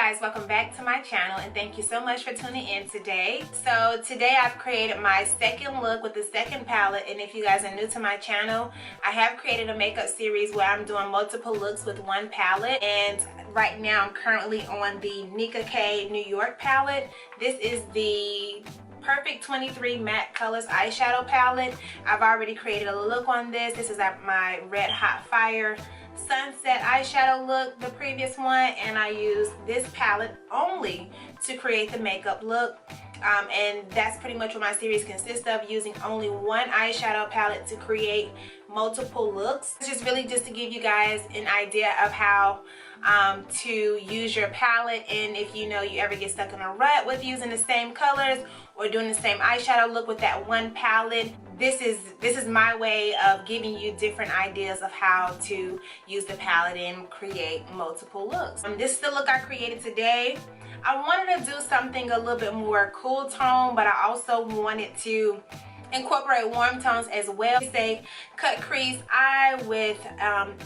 guys, welcome back to my channel and thank you so much for tuning in today. So today I've created my second look with the second palette, and if you guys are new to my channel, I have created a makeup series where I'm doing multiple looks with one palette, and right now I'm currently on the Nika K New York palette. This is the Perfect 23 Matte Colors eyeshadow palette. I've already created a look on this. This is my Red Hot Fire Sunset eyeshadow look, the previous one, and I used this palette only to create the makeup look. And that's pretty much what my series consists of, using only one eyeshadow palette to create multiple looks. It's just really just to give you guys an idea of how to use your palette, and if you know you ever get stuck in a rut with using the same colors or doing the same eyeshadow look with that one palette, this is my way of giving you different ideas of how to use the palette and create multiple looks. This is the look I created today. I wanted to do something a little bit more cool tone, but I also wanted to incorporate warm tones as well. Say cut crease eye with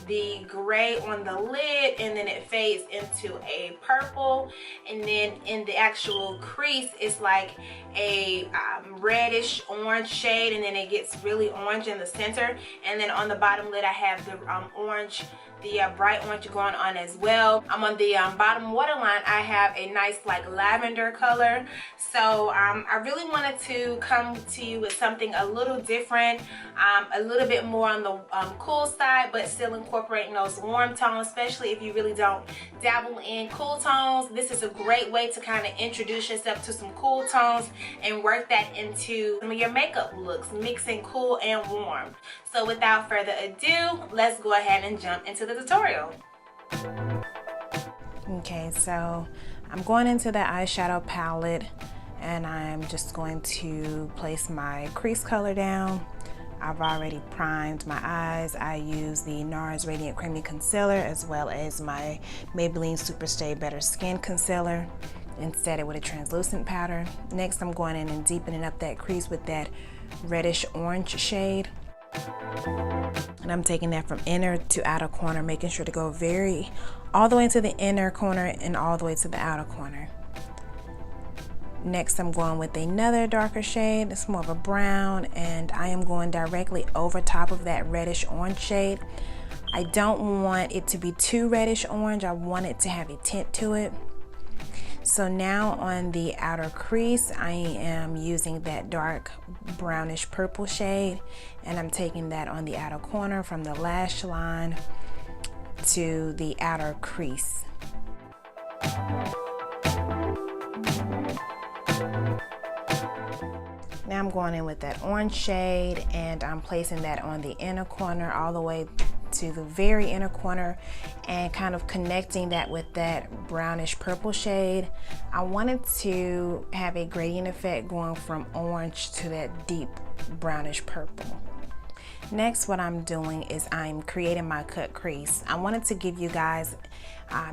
the gray on the lid, and then it fades into a purple, and then in the actual crease it's like a reddish orange shade, and then it gets really orange in the center, and then on the bottom lid I have the orange, the bright orange going on as well. On the bottom waterline I have a nice like lavender color. So I really wanted to come to you with something a little different, a little bit more on the cool side, but still incorporating those warm tones, especially if you really don't dabble in cool tones. This is a great way to kind of introduce yourself to some cool tones and work that into some of your makeup looks, mixing cool and warm. So without further ado, let's go ahead and jump into the tutorial. Okay, so I'm going into the eyeshadow palette and I'm just going to place my crease color down. I've already primed my eyes. I use the NARS Radiant Creamy Concealer as well as my Maybelline Superstay Better Skin Concealer and set it with a translucent powder. Next, I'm going in and deepening up that crease with that reddish orange shade. And I'm taking that from inner to outer corner, making sure to go all the way to the inner corner and all the way to the outer corner. Next, I'm going with another darker shade. It's more of a brown, and I am going directly over top of that reddish orange shade. I don't want it to be too reddish orange. I want it to have a tint to it. So now on the outer crease, I am using that dark brownish purple shade, and I'm taking that on the outer corner from the lash line to the outer crease. Now I'm going in with that orange shade, and I'm placing that on the inner corner all the way to the very inner corner and kind of connecting that with that brownish purple shade. I wanted to have a gradient effect going from orange to that deep brownish purple. Next, what I'm doing is I'm creating my cut crease. I wanted to give you guys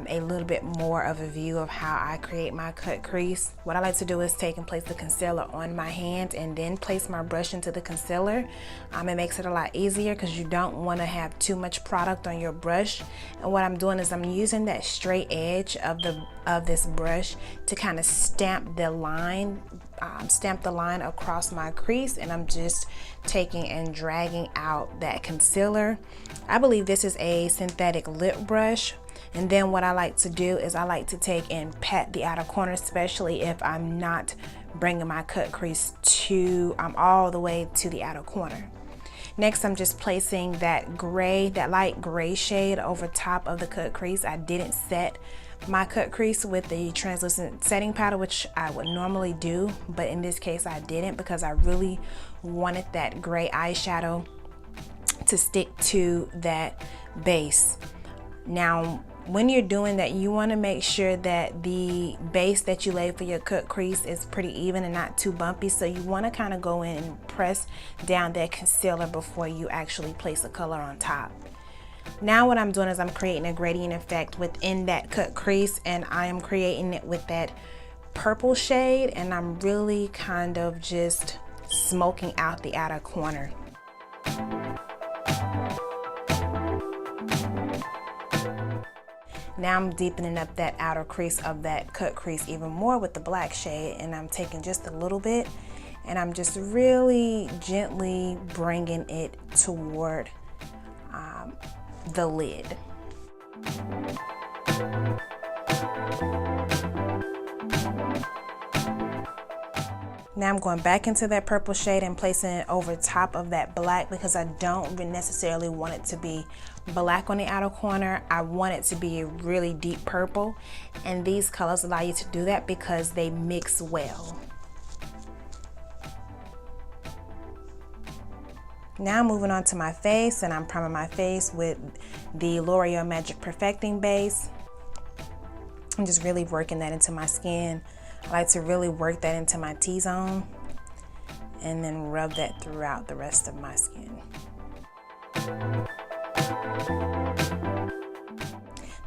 a little bit more of a view of how I create my cut crease. What I like to do is take and place the concealer on my hand and then place my brush into the concealer. It makes it a lot easier because you don't want to have too much product on your brush. And what I'm doing is I'm using that straight edge of this brush to kind of stamp the line across my crease, and I'm just taking and dragging out that concealer. I believe this is a synthetic lip brush. And then what I like to do is I like to take and pat the outer corner, especially if I'm not bringing my cut crease all the way to the outer corner. Next, I'm just placing that light gray shade over top of the cut crease. I didn't set my cut crease with the translucent setting powder, which I would normally do, but in this case I didn't because I really wanted that gray eyeshadow to stick to that base. Now, when you're doing that, you want to make sure that the base that you lay for your cut crease is pretty even and not too bumpy. So you want to kind of go in and press down that concealer before you actually place a color on top. Now what I'm doing is I'm creating a gradient effect within that cut crease, and I am creating it with that purple shade, and I'm really kind of just smoking out the outer corner. Now I'm deepening up that outer crease of that cut crease even more with the black shade, and I'm taking just a little bit and I'm just really gently bringing it toward the lid. Now I'm going back into that purple shade and placing it over top of that black, because I don't necessarily want it to be black on the outer corner. I want it to be a really deep purple, and these colors allow you to do that because they mix well. Now moving on to my face, and I'm priming my face with the L'Oreal Magic Perfecting Base. I'm just really working that into my skin. I like to really work that into my T-zone and then rub that throughout the rest of my skin.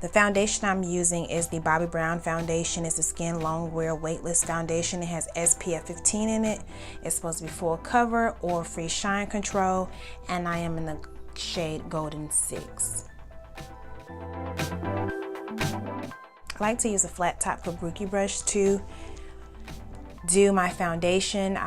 The foundation I'm using is the Bobbi Brown foundation. It's a Skin Long Wear Weightless Foundation. It has SPF 15 in it. It's supposed to be full cover or free shine control, and I am in the shade Golden 6. I like to use a flat top kabuki brush to do my foundation.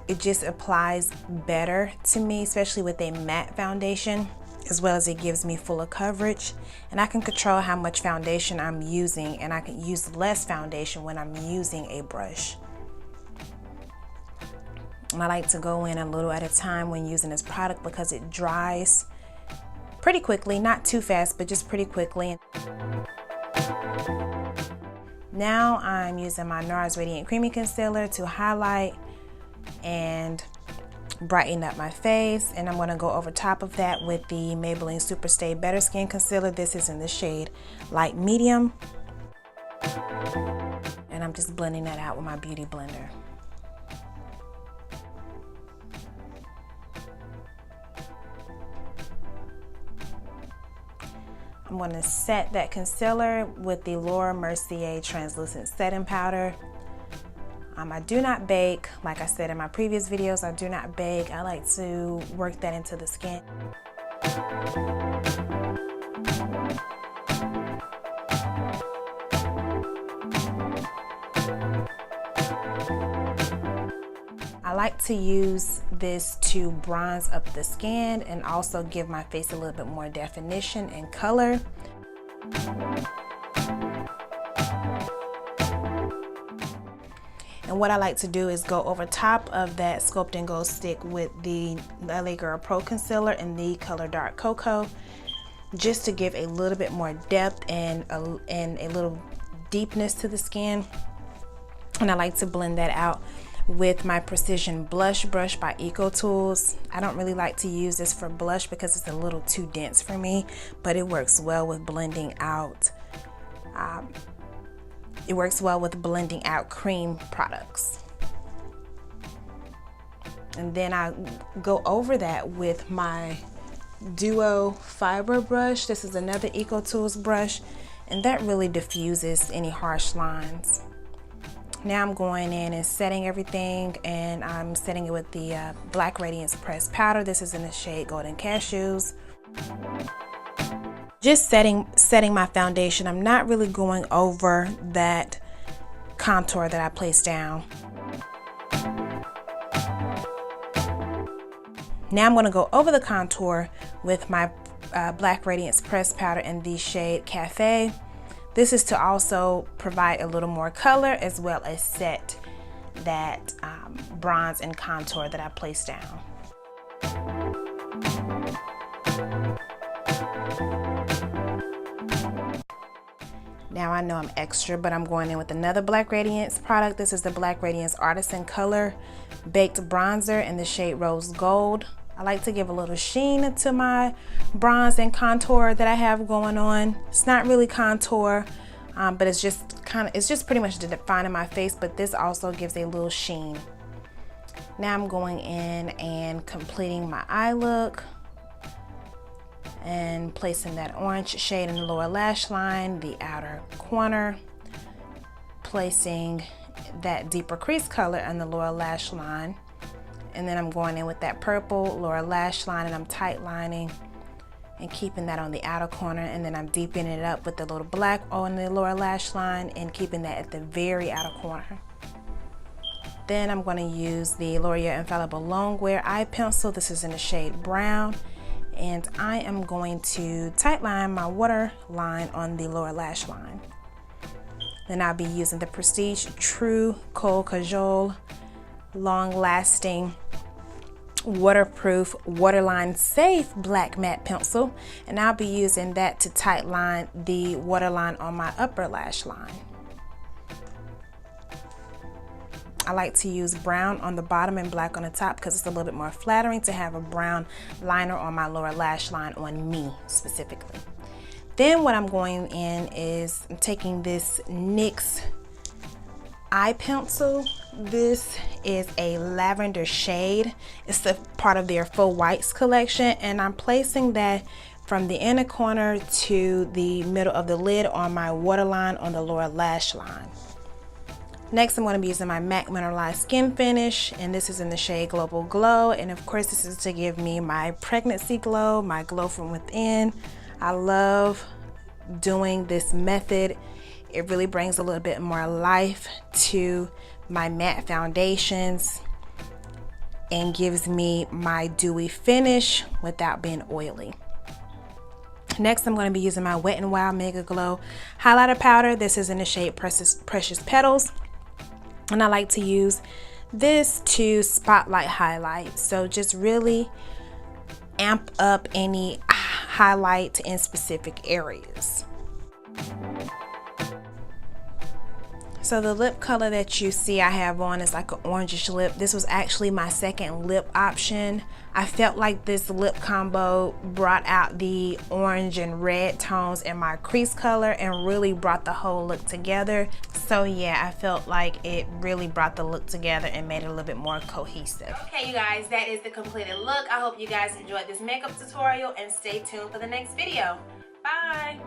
It just applies better to me, especially with a matte foundation, as well as it gives me fuller coverage, and I can control how much foundation I'm using, and I can use less foundation when I'm using a brush. And I like to go in a little at a time when using this product because it dries pretty quickly, not too fast, but just pretty quickly. Now I'm using my NARS Radiant Creamy Concealer to highlight and brighten up my face, and I'm going to go over top of that with the Maybelline Super Stay Better Skin Concealer. This is in the shade Light Medium, and I'm just blending that out with my Beauty Blender. I'm going to set that concealer with the Laura Mercier Translucent Setting Powder. I do not bake. Like I said in my previous videos, I do not bake. I like to work that into the skin. I like to use this to bronze up the skin and also give my face a little bit more definition and color. And what I like to do is go over top of that Sculpt and Go stick with the LA Girl Pro Concealer in the color Dark Cocoa, just to give a little bit more depth and a little deepness to the skin. And I like to blend that out with my Precision Blush Brush by Eco Tools. I don't really like to use this for blush because it's a little too dense for me, but it works well with blending out cream products. And then I go over that with my Duo Fiber Brush. This is another Eco Tools brush, and that really diffuses any harsh lines. Now I'm going in and setting everything, and I'm setting it with the Black Radiance Pressed Powder. This is in the shade Golden Cashews. Just setting my foundation. I'm not really going over that contour that I placed down. Now I'm going to go over the contour with my Black Radiance Pressed Powder in the shade Cafe. This is to also provide a little more color, as well as set that bronze and contour that I placed down. Now I know I'm extra, but I'm going in with another Black Radiance product. This is the Black Radiance Artisan Color Baked Bronzer in the shade Rose Gold. I like to give a little sheen to my bronze and contour that I have going on. It's not really contour, but it's just pretty much defining my face, but this also gives a little sheen. Now I'm going in and completing my eye look and placing that orange shade in the lower lash line, the outer corner, placing that deeper crease color in the lower lash line, and then I'm going in with that purple lower lash line, and I'm tight lining and keeping that on the outer corner, and then I'm deepening it up with the little black on the lower lash line and keeping that at the very outer corner. Then I'm going to use the L'Oreal Infallible Longwear eye pencil. This is in the shade brown, and I am going to tightline my waterline on the lower lash line. Then I'll be using the Prestige True Kohl Kajal long lasting waterproof waterline safe black matte pencil, and I'll be using that to tightline the waterline on my upper lash line. I like to use brown on the bottom and black on the top because it's a little bit more flattering to have a brown liner on my lower lash line on me specifically. Then what I'm going in is I'm taking this NYX eye pencil. This is a lavender shade. It's a part of their Faux Whites collection, and I'm placing that from the inner corner to the middle of the lid on my waterline on the lower lash line. Next, I'm going to be using my MAC Mineralized Skin Finish, and this is in the shade Global Glow, and of course this is to give me my pregnancy glow, my glow from within. I love doing this method. It really brings a little bit more life to my matte foundations and gives me my dewy finish without being oily. Next, I'm going to be using my Wet n Wild Mega Glow highlighter powder. This is in the shade Precious Petals, and I like to use this to spotlight highlight, so just really amp up any highlight in specific areas. So the lip color that you see I have on is like an orangish lip. This was actually my second lip option. I felt like this lip combo brought out the orange and red tones in my crease color and really brought the whole look together. So yeah, I felt like it really brought the look together and made it a little bit more cohesive. Okay, you guys, that is the completed look. I hope you guys enjoyed this makeup tutorial, and stay tuned for the next video. Bye!